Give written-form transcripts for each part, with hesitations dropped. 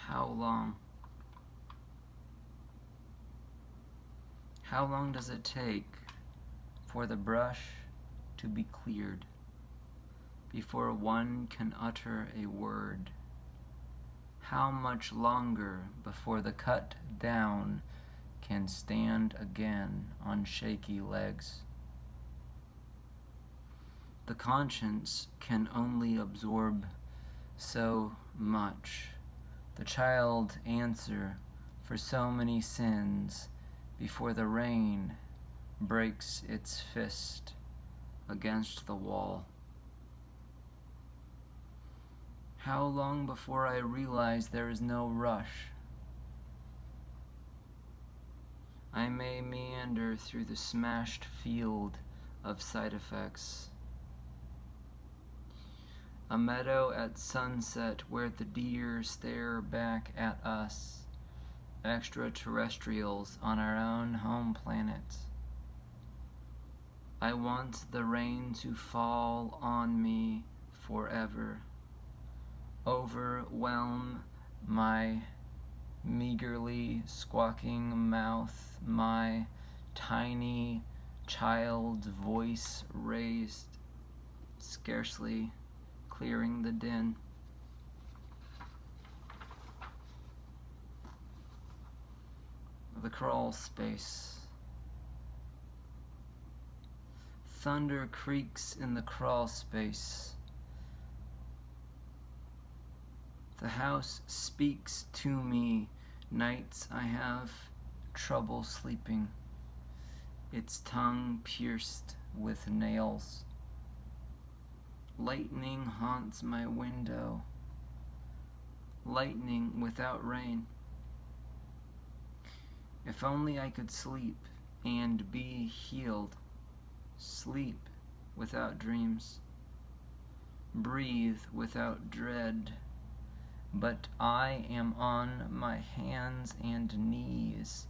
How long? How long does it take for the brush to be cleared before one can utter a word? How much longer before the cut down can stand again on shaky legs? The conscience can only absorb so much. The child answer for so many sins before the rain breaks its fist against the wall. How long before I realize there is no rush? I may meander through the smashed field of side effects. A meadow at sunset where the deer stare back at us, extraterrestrials on our own home planet. I want the rain to fall on me forever, overwhelm my meagerly squawking mouth, my tiny child's voice raised, scarcely clearing the din. The crawl space. Thunder creaks in the crawl space. The house speaks to me nights I have trouble sleeping, its tongue pierced with nails. Lightning haunts my window, lightning without rain. If only I could sleep and be healed, sleep without dreams, breathe without dread. But I am on my hands and knees,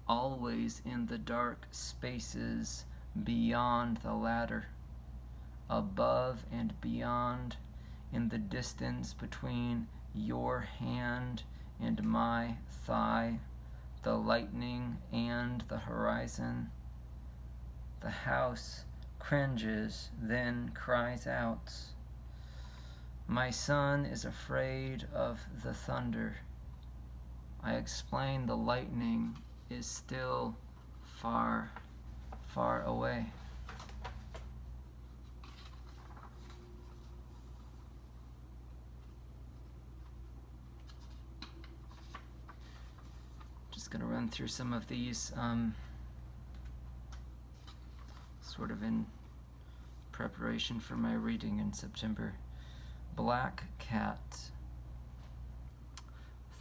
always in the dark spaces beyond the ladder, above and beyond, in the distance between your hand and my thigh, the lightning and the horizon. The house cringes, then cries out. My son is afraid of the thunder. I explain the lightning is still far, far away. Just going to run through some of these sort of in preparation for my reading in September. Black cat.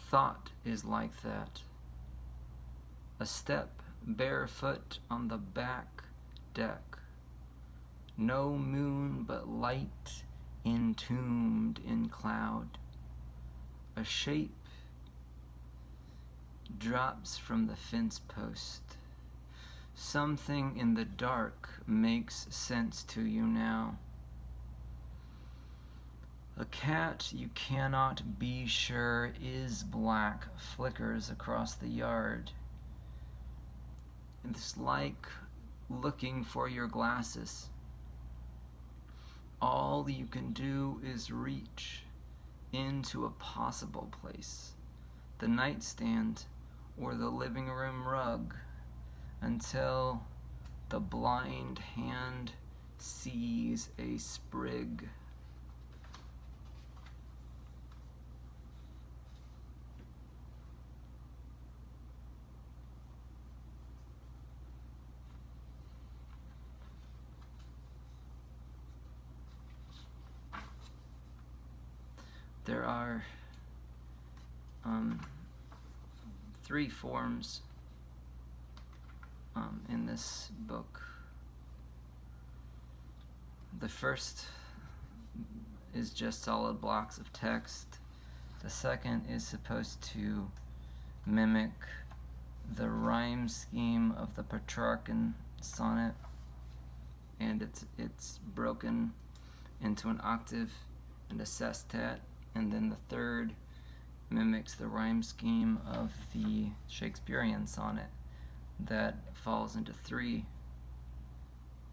Thought is like that. A step barefoot on the back deck. No moon but light entombed in cloud. A shape drops from the fence post. Something in the dark makes sense to you now. A cat you cannot be sure is black flickers across the yard. It's like looking for your glasses. All you can do is reach into a possible place, the nightstand or the living room rug, until the blind hand sees a sprig. There are 3 forms in this book. The first is just solid blocks of text. The second is supposed to mimic the rhyme scheme of the Petrarchan sonnet, and it's broken into an octave and a sestet. And then the third mimics the rhyme scheme of the Shakespearean sonnet that falls into 3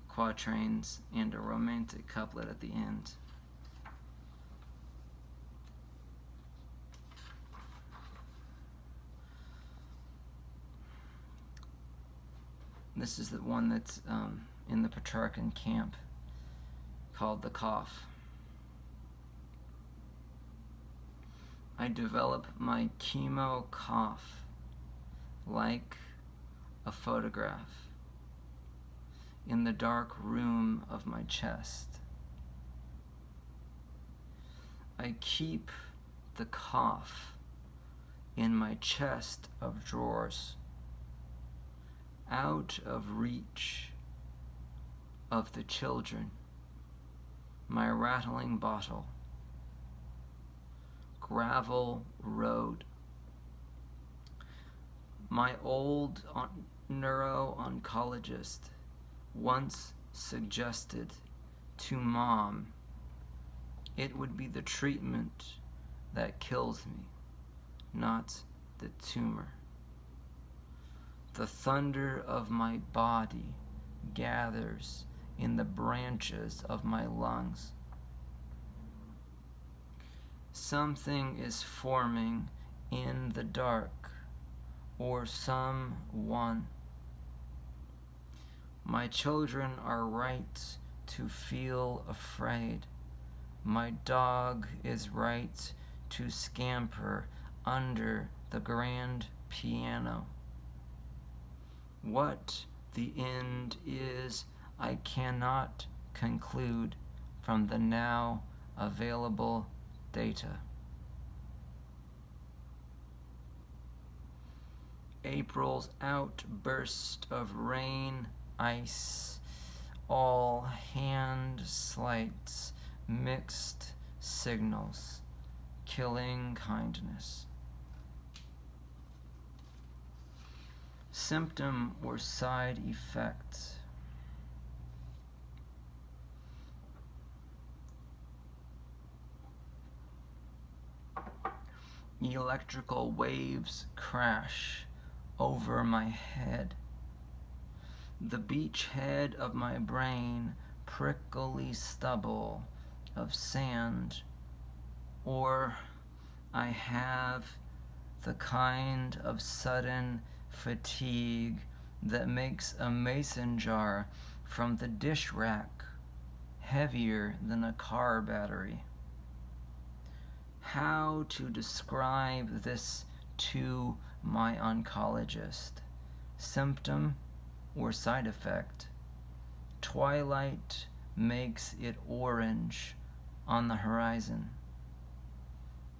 quatrains and a romantic couplet at the end. This is the one that's in the Petrarchan camp, called The Cough. I develop my chemo cough like a photograph in the dark room of my chest. I keep the cough in my chest of drawers, out of reach of the children, my rattling bottle, gravel road. My old neuro-oncologist once suggested to Mom it would be the treatment that kills me, not the tumor. The thunder of my body gathers in the branches of my lungs. Something is forming in the dark, or someone. My children are right to feel afraid. My dog is right to scamper under the grand piano. What the end is, I cannot conclude from the now available data. April's outburst of rain, ice, all hand slights, mixed signals, killing kindness. Symptom or side effect. Electrical waves crash over my head. The beachhead of my brain, prickly stubble of sand, or I have the kind of sudden fatigue that makes a mason jar from the dish rack heavier than a car battery. How to describe this to my oncologist? Symptom or side effect? Twilight makes it orange on the horizon.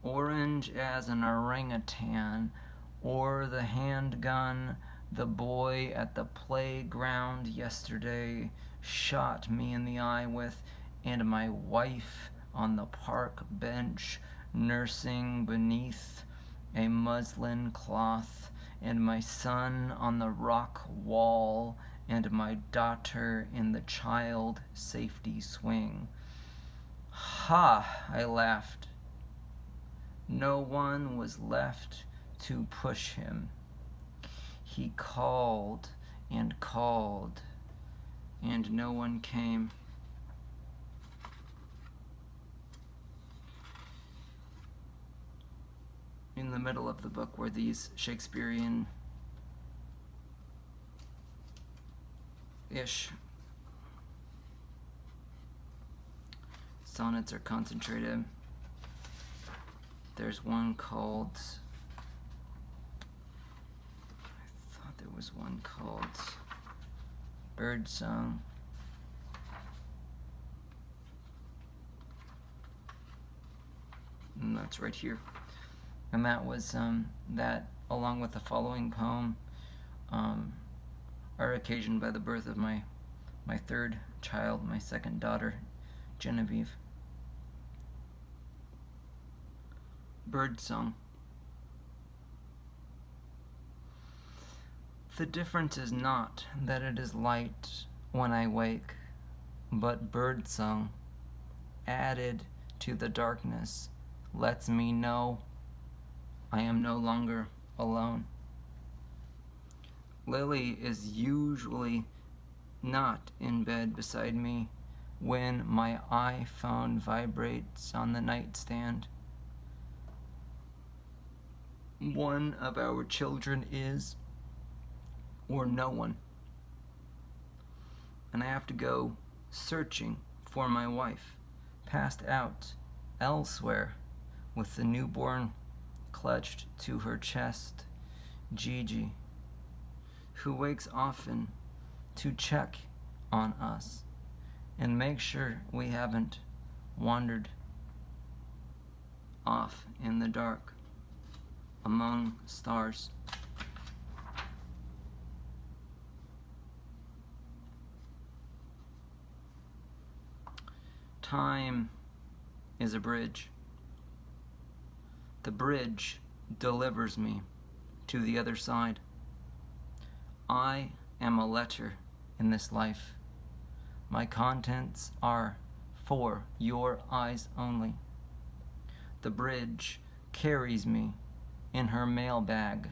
Orange as an orangutan, or the handgun the boy at the playground yesterday shot me in the eye with, and my wife on the park bench nursing beneath a muslin cloth, and my son on the rock wall, and my daughter in the child safety swing. Ha! I laughed. No one was left to push him. He called, and no one came. In the middle of the book were these Shakespearean-ish sonnets are concentrated. There's one called, I thought there was one called Bird Song. And that's right here. And that was, that, along with the following poem, are occasioned by the birth of my third child, my second daughter, Genevieve. Bird Song. The difference is not that it is light when I wake, but bird song, added to the darkness, lets me know I am no longer alone. Lily is usually not in bed beside me when my iPhone vibrates on the nightstand. One of our children is, or no one. And I have to go searching for my wife, passed out elsewhere with the newborn clutched to her chest, Gigi, who wakes often to check on us and make sure we haven't wandered off in the dark among stars. Time is a bridge. The bridge delivers me to the other side. I am a letter in this life. My contents are for your eyes only. The bridge carries me in her mailbag.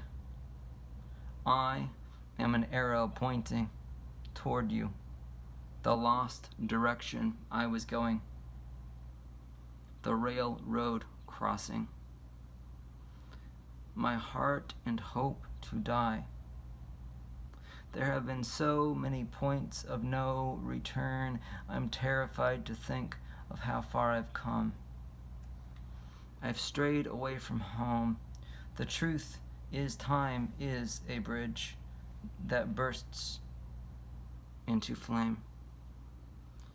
I am an arrow pointing toward you, the lost direction I was going, the railroad crossing. My heart and hope to die. There have been so many points of no return, I'm terrified to think of how far I've come. I've strayed away from home. The truth is, time is a bridge that bursts into flame.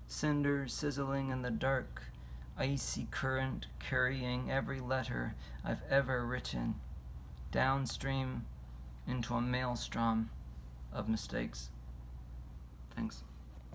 Cinder sizzling in the dark, icy current carrying every letter I've ever written downstream into a maelstrom of mistakes. Thanks.